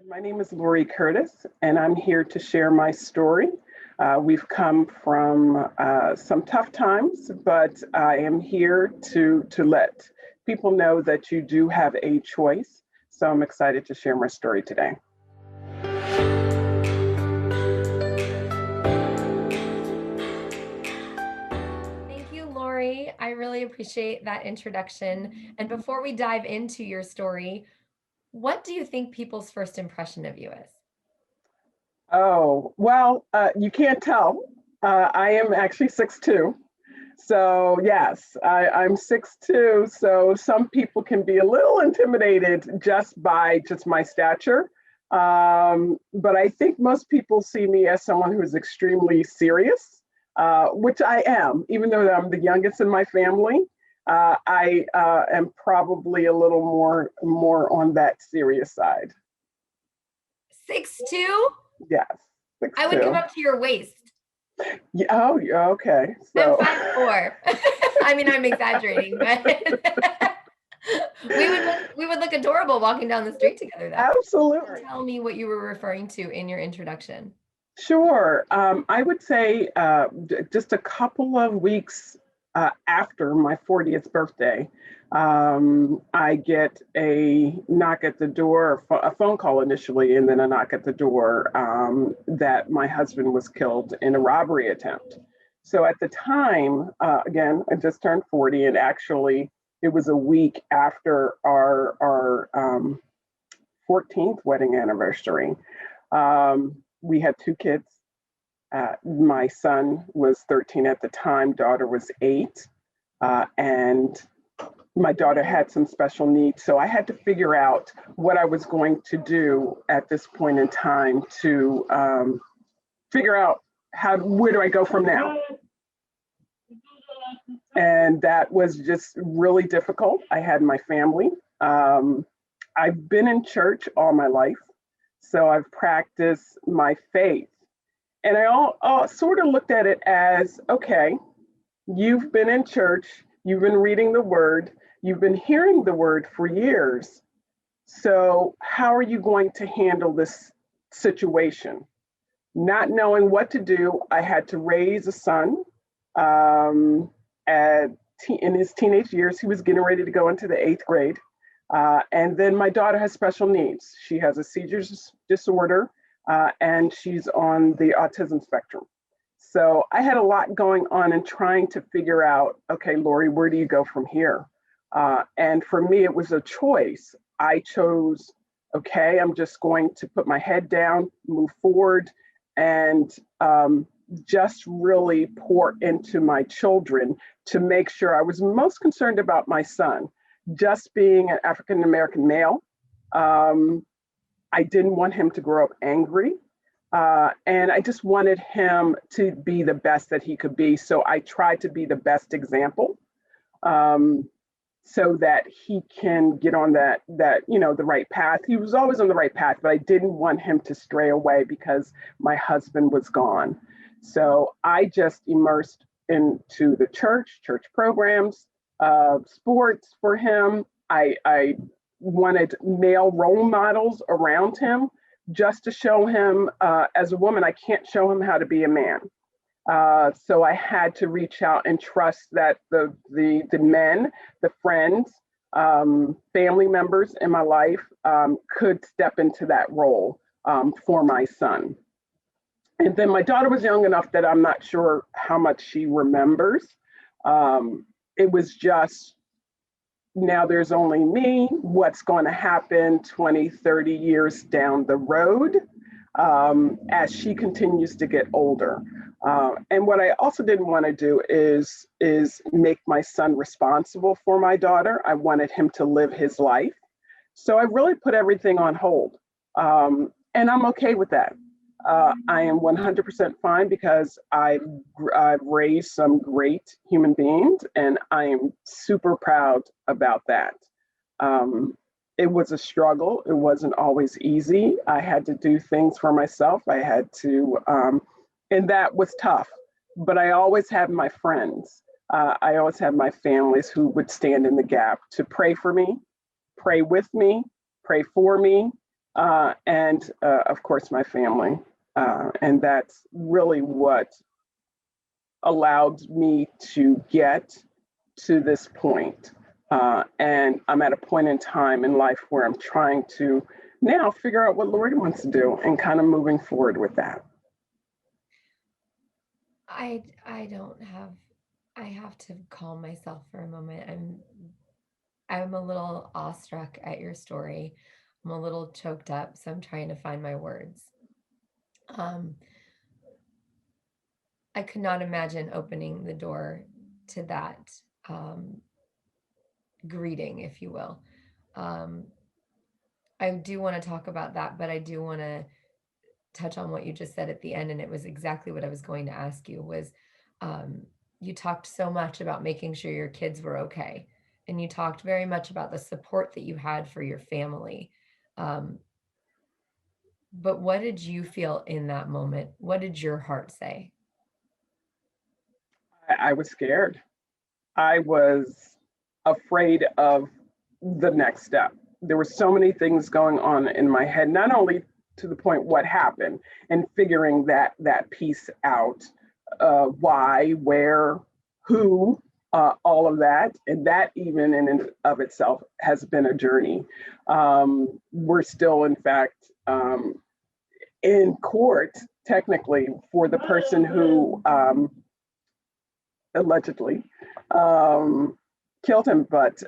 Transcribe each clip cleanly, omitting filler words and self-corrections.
My name is Laurie Curtis, and I'm here to share my story. We've come from some tough times, but I am here to let people know that you do have a choice. So I'm excited to share my story today. Thank you, Laurie. I really appreciate that introduction. And before we dive into your story, what do you think people's first impression of you is? Oh, well, you can't tell. I am actually 6'2". So yes, I'm 6'2". So some people can be a little intimidated just by just my stature. But I think most people see me as someone who is extremely serious, which I am, even though I'm the youngest in my family. I am probably a little more on that serious side. 6'2"? Yes, I would come 6'2". up to your waist. Yeah, oh, yeah, okay. I'm So 5'4". I mean, I'm exaggerating, but we would look adorable walking down the street together, though. absolutely. Tell me what you were referring to in your introduction. Sure. I would say just a couple of weeks after my 40th birthday, I get a knock at the door, a phone call initially, and then a knock at the door that my husband was killed in a robbery attempt. So at the time, again, I just turned 40, and actually, it was a week after our 14th wedding anniversary. We had two kids. My son was 13 at the time, daughter was 8. And my daughter had some special needs. So I had to figure out what I was going to do at this point in time to figure out where do I go from now? And that was just really difficult. I had my family. I've been in church all my life. So I've practiced my faith. And I all sort of looked at it as, okay, you've been in church, you've been reading the word, you've been hearing the word for years. So how are you going to handle this situation? Not knowing what to do, I had to raise a son. In his teenage years, he was getting ready to go into the 8th grade. And then my daughter has special needs. She has a seizure disorder, and she's on the autism spectrum. So I had a lot going on and trying to figure out, okay, Laurie, where do you go from here? And for me, it was a choice. I chose, okay, I'm just going to put my head down, move forward, and just really pour into my children to make sure. I was most concerned about my son, just being an African American male. I didn't want him to grow up angry. And I just wanted him to be the best that he could be. So I tried to be the best example, so that he can get on the right path. He was always on the right path, but I didn't want him to stray away because my husband was gone. So I just immersed into the church programs, sports for him. I wanted male role models around him just to show him, as a woman, I can't show him how to be a man. So I had to reach out and trust that the men, the friends, family members in my life could step into that role for my son. And then my daughter was young enough that I'm not sure how much she remembers. It was just, now there's only me, what's going to happen 20, 30 years down the road as she continues to get older. And what I also didn't want to do is make my son responsible for my daughter. I wanted him to live his life. So I really put everything on hold. And I'm okay with that. I am 100% fine because I've raised some great human beings, and I am super proud about that. It was a struggle. It wasn't always easy. I had to do things for myself. I had to, and that was tough. But I always had my friends. I always had my families who would stand in the gap to pray for me, pray with me, pray for me, and of course, my family. And that's really what allowed me to get to this point. And I'm at a point in time in life where I'm trying to now figure out what Laurie wants to do and kind of moving forward with that. I don't have I have to calm myself for a moment. I'm a little awestruck at your story. I'm a little choked up, so I'm trying to find my words. Um, I could not imagine opening the door to that um, greeting, if you will. Um, I do want to talk about that, but I do want to touch on what you just said at the end, and it was exactly what I was going to ask you was um, you talked so much about making sure your kids were okay, and you talked very much about the support that you had for your family. Um, but what did you feel in that moment? What did your heart say? I was scared. I was afraid of the next step. There were so many things going on in my head, not only to the point what happened and figuring that piece out, why, where, who, all of that, and that even in and of itself has been a journey. We're still, in fact, in court technically for the person who allegedly um, killed him, but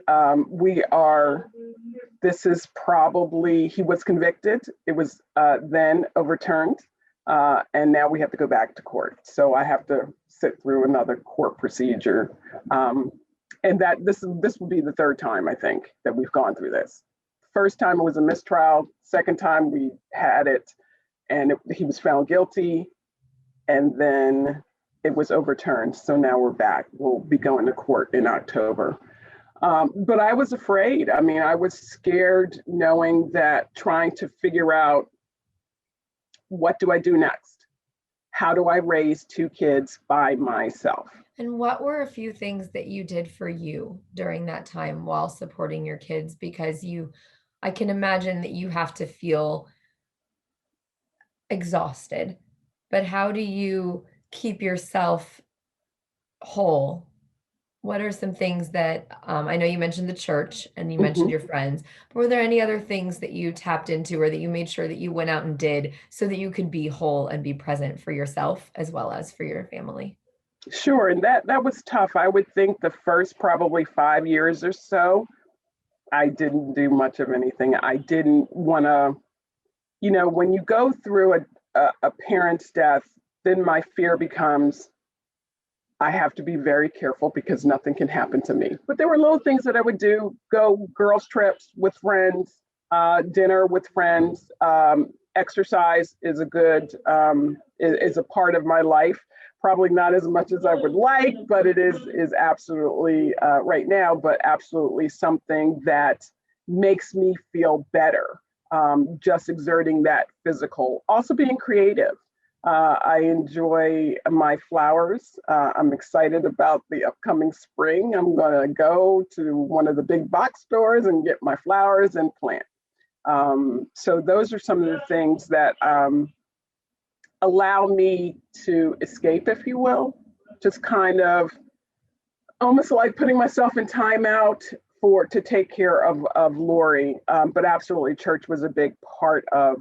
this is probably, he was convicted. It was then overturned. And now we have to go back to court. So I have to sit through another court procedure. And that this will be the third time, I think, that we've gone through this. First time it was a mistrial. Second time we had it and he was found guilty. And then it was overturned. So now we're back. We'll be going to court in October. But I was afraid. I mean, I was scared knowing that, trying to figure out, what do I do next? How do I raise two kids by myself? And what were a few things that you did for you during that time while supporting your kids? Because I can imagine that you have to feel exhausted, but how do you keep yourself whole? What are some things that I know you mentioned the church and you mentioned Mhm. your friends, but were there any other things that you tapped into or that you made sure that you went out and did so that you could be whole and be present for yourself as well as for your family? Sure, and that was tough. I would think the first probably 5 years or so, I didn't do much of anything. I didn't want to, when you go through a parent's death, then my fear becomes, I have to be very careful because nothing can happen to me. But there were little things that I would do: go girls' trips with friends, dinner with friends. Exercise is is a part of my life. Probably not as much as I would like, but it is absolutely right now, but absolutely something that makes me feel better. Just exerting that physical, also being creative. I enjoy my flowers. I'm excited about the upcoming spring. I'm going to go to one of the big box stores and get my flowers and plant. So those are some of the things that allow me to escape, if you will, just kind of almost like putting myself in timeout to take care of Laurie. But absolutely, church was a big part of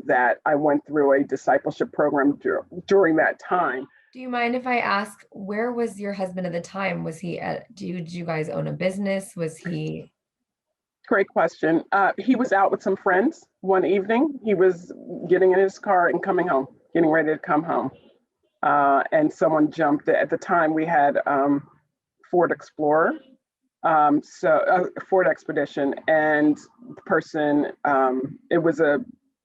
that. I went through a discipleship program during that time. Do you mind if I ask, where was your husband at the time? Was he did you guys own a business? Was he? Great question. He was out with some friends one evening. He was getting in his car and coming home, getting ready to come home. And someone jumped. At the time, we had Ford Explorer, Ford Expedition, and the person, it was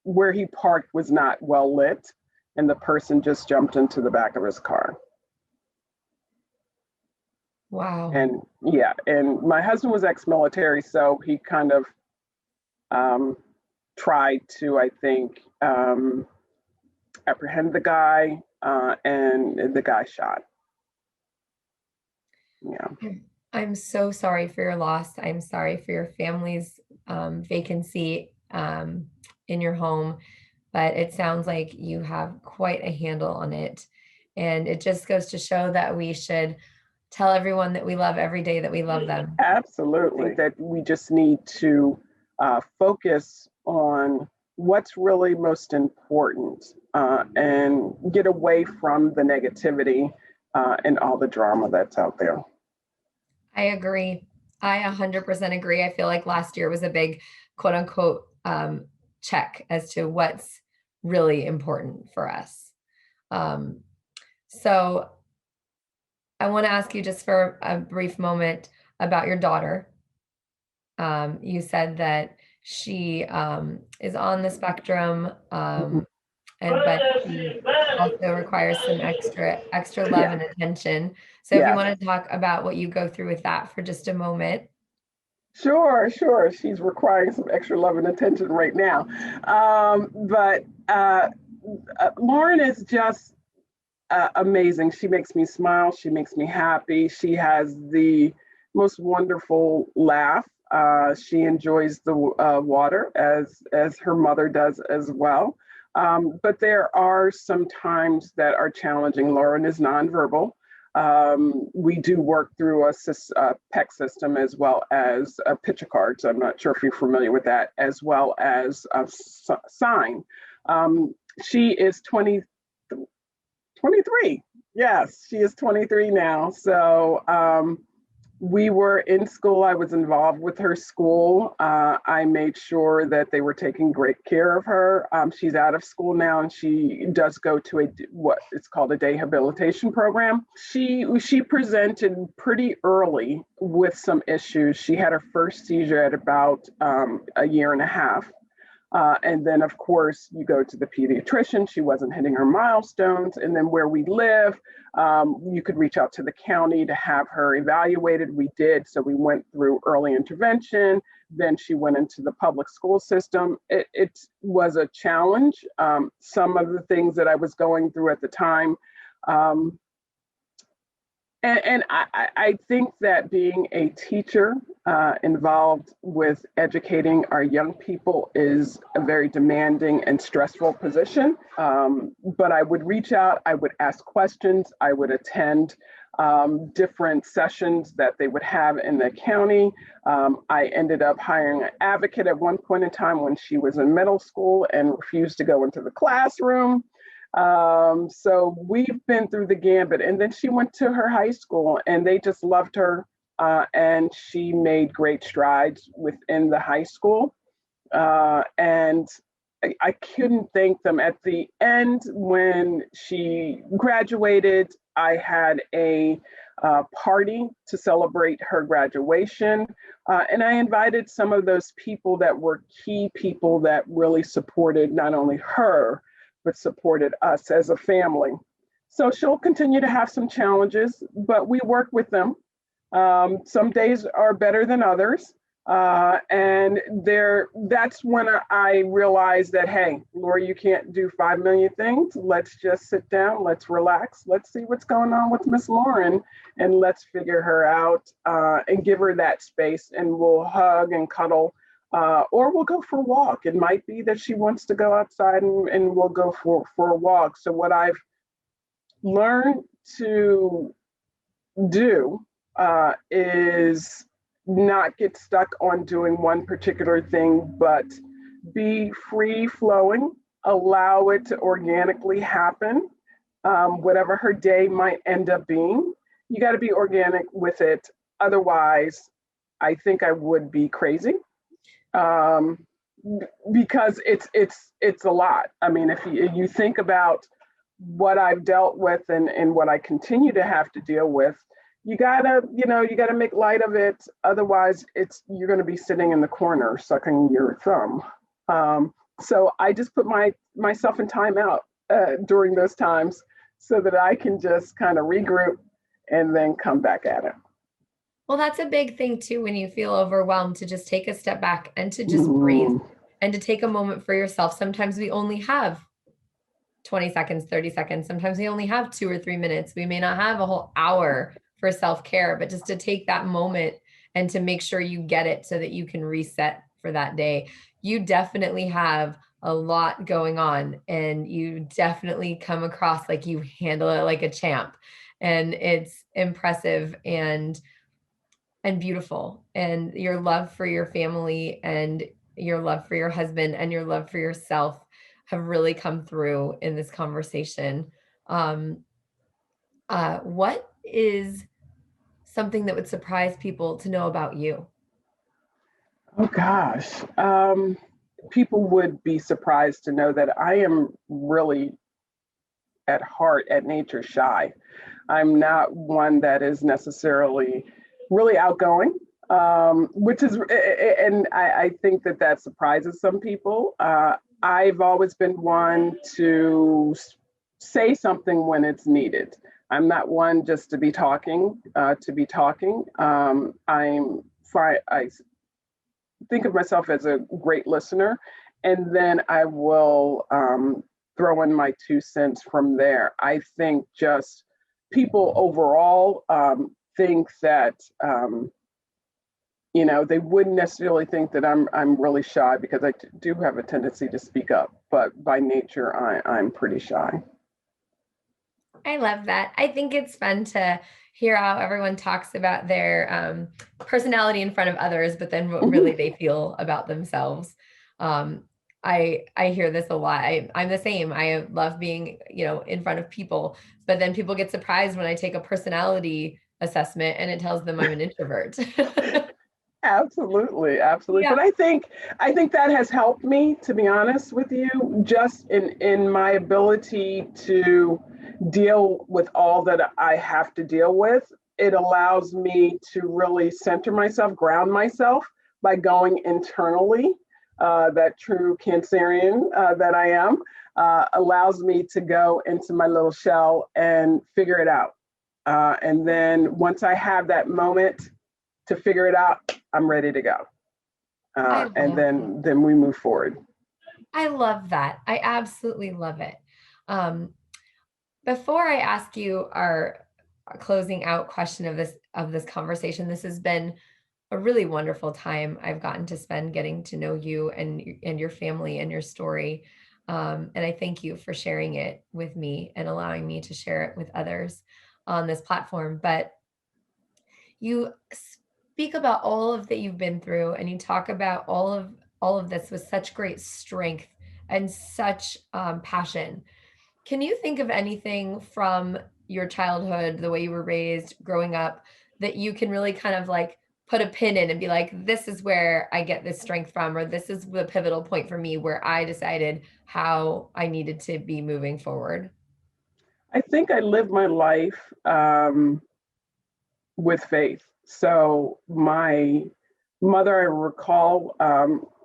where he parked was not well lit, and the person just jumped into the back of his car. Wow. And yeah, and my husband was ex-military, so he kind of um, tried to, I think, apprehend the guy, and the guy shot. Yeah. I'm so sorry for your loss. I'm sorry for your family's vacancy in your home, but it sounds like you have quite a handle on it. And it just goes to show that we should tell everyone that we love every day that we love them. Absolutely. That we just need to focus on what's really most important and get away from the negativity and all the drama that's out there. I agree. I 100% agree. I feel like last year was a big quote unquote check as to what's really important for us. So I want to ask you just for a brief moment about your daughter. You said that she is on the spectrum, but she also requires some extra love Yeah. and attention. So if you Yes. want to talk about what you go through with that for just a moment. Sure, sure. She's requiring some extra love and attention right now. But Lauren is just amazing. She makes me smile. She makes me happy. She has the most wonderful laugh. She enjoys the water as her mother does as well. But there are some times that are challenging. Lauren is nonverbal. We do work through a PEC system as well as a picture cards. I'm not sure if you're familiar with that, as well as a sign. She is 23. Yes, she is 23 now. So we were in school. I was involved with her school. I made sure that they were taking great care of her. She's out of school now, and she does go to what it's called a day habilitation program. She presented pretty early with some issues. She had her first seizure at about a year and a half. And then, of course, you go to the pediatrician. She wasn't hitting her milestones. And then where we live, you could reach out to the county to have her evaluated. We did. So we went through early intervention. Then she went into the public school system. It was a challenge. Some of the things that I was going through at the time. And I think that being a teacher involved with educating our young people is a very demanding and stressful position. But I would reach out, I would ask questions, I would attend different sessions that they would have in the county. I ended up hiring an advocate at one point in time when she was in middle school and refused to go into the classroom. So we've been through the gambit, and then she went to her high school and they just loved her. And she made great strides within the high school. And I couldn't thank them. At the end, when she graduated, I had a party to celebrate her graduation. And I invited some of those people that were key people that really supported not only her, but supported us as a family. So she'll continue to have some challenges, but we work with them. Some days are better than others. And that's when I realized that, hey, Laurie, you can't do 5 million things. Let's just sit down, let's relax, let's see what's going on with Miss Lauren, and let's figure her out and give her that space, and we'll hug and cuddle. Or we'll go for a walk. It might be that she wants to go outside and we'll go for a walk. So what I've learned to do is not get stuck on doing one particular thing, but be free flowing, allow it to organically happen. Whatever her day might end up being, you got to be organic with it. Otherwise, I think I would be crazy. Because it's a lot. I mean, if you think about what I've dealt with and what I continue to have to deal with, you gotta make light of it. Otherwise, you're gonna be sitting in the corner sucking your thumb. So I just put myself in timeout during those times so that I can just kind of regroup and then come back at it. Well, that's a big thing too, when you feel overwhelmed, to just take a step back and to just breathe and to take a moment for yourself. Sometimes we only have 20 seconds, 30 seconds. Sometimes we only have 2 or 3 minutes. We may not have a whole hour for self-care, but just to take that moment and to make sure you get it so that you can reset for that day. You definitely have a lot going on, and you definitely come across like you handle it like a champ. And it's impressive and beautiful. And your love for your family and your love for your husband and your love for yourself have really come through in this conversation. Um, what is something that would surprise people to know about you? Oh gosh. People would be surprised to know that I am really at heart, at nature, shy. I'm not one that is necessarily really outgoing, which is, and I think that that surprises some people. I've always been one to say something when it's needed. I'm not one just to be talking, to be talking. I think of myself as a great listener, and then I will throw in my 2 cents from there. I think just people overall think that they wouldn't necessarily think that I'm really shy because I do have a tendency to speak up, but by nature I'm pretty shy. I love that. I think it's fun to hear how everyone talks about their personality in front of others, but then what really they feel about themselves. Um, I hear this a lot. I'm the same. I love being, in front of people, but then people get surprised when I take a personality assessment and it tells them I'm an introvert. Absolutely, absolutely. Yeah. But I think that has helped me, to be honest with you, just in my ability to deal with all that I have to deal with. It allows me to really center myself, ground myself by going internally. That true Cancerian that I am allows me to go into my little shell and figure it out. And then once I have that moment to figure it out, I'm ready to go. I And love that. then we move forward. I love that. I absolutely love it. Um, Before I ask you our closing out question of this conversation, this has been a really wonderful time I've gotten to spend getting to know you and your family and your story. And I thank you for sharing it with me and allowing me to share it with others on this platform. But you speak about all of that you've been through, and you talk about all of this with such great strength and such passion. Can you think of anything from your childhood, the way you were raised, growing up, that you can really kind of like put a pin in and be like, this is where I get this strength from, or this is the pivotal point for me where I decided how I needed to be moving forward? I think I lived my life with faith. So my mother, I recall,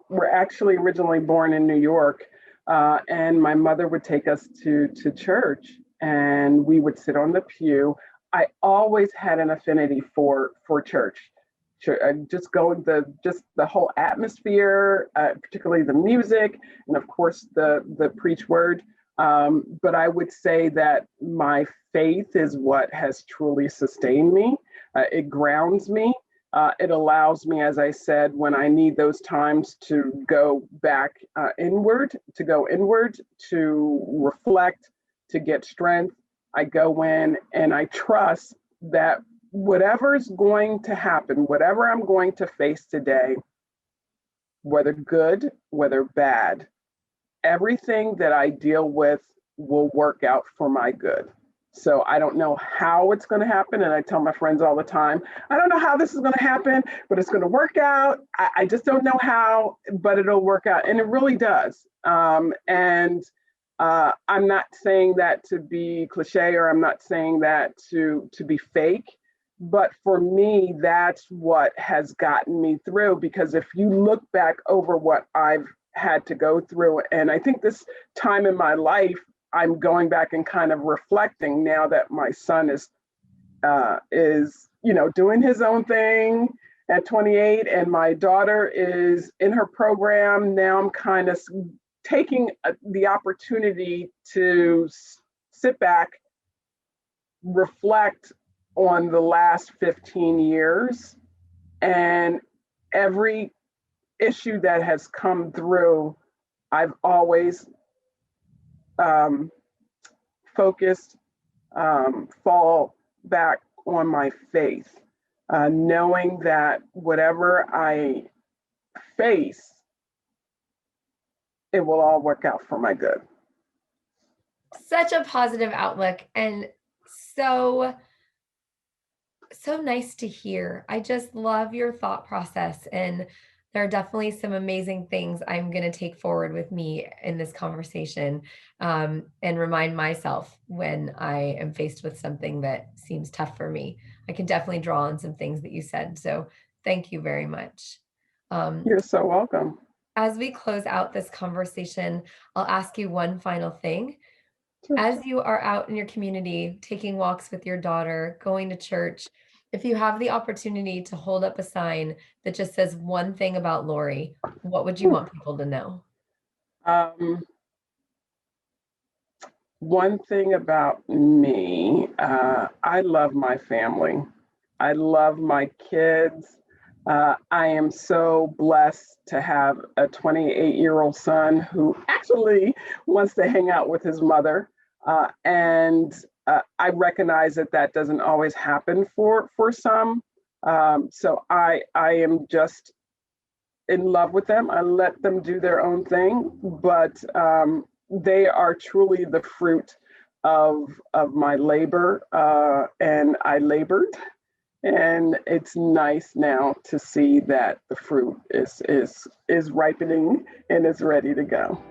were actually originally born in New York, and my mother would take us to church, and we would sit on the pew. I always had an affinity for church. Just going just the whole atmosphere, particularly the music, and of course the preach word. But I would say that my faith is what has truly sustained me. It grounds me. It allows me, as I said, when I need those times to go back inward, to reflect, to get strength. I go in and I trust that whatever's going to happen, whatever I'm going to face today, whether good, whether bad, everything that I deal with will work out for my good. So I don't know how it's going to happen. And I tell my friends all the time, I don't know how this is going to happen, but it's going to work out. I just don't know how, but it'll work out. And it really does. And I'm not saying that to be cliche, or I'm not saying that to be fake. But for me, that's what has gotten me through. Because if you look back over what I've had to go through, and I think this time in my life, I'm going back and kind of reflecting now that my son is doing his own thing at 28, and my daughter is in her program now. I'm kind of taking the opportunity to sit back, reflect on the last 15 years, and every issue that has come through, I've always focused, fall back on my faith, knowing that whatever I face, it will all work out for my good. Such a positive outlook, and so so nice to hear. I just love your thought process, and there are definitely some amazing things I'm going to take forward with me in this conversation, and remind myself when I am faced with something that seems tough for me. I can definitely draw on some things that you said. So thank you very much. Um, You're so welcome. as we close out this conversation, I'll ask you one final thing. Sure. As you are out in your community, taking walks with your daughter, going to church, if you have the opportunity to hold up a sign that just says one thing about Laurie, what would you want people to know? Um, One thing about me, I love my family. I love my kids. I am so blessed to have a 28-year-old son who actually wants to hang out with his mother. And I recognize that that doesn't always happen for some. So I am just in love with them. I let them do their own thing, but they are truly the fruit of my labor, and I labored. And it's nice now to see that the fruit is ripening and is ready to go.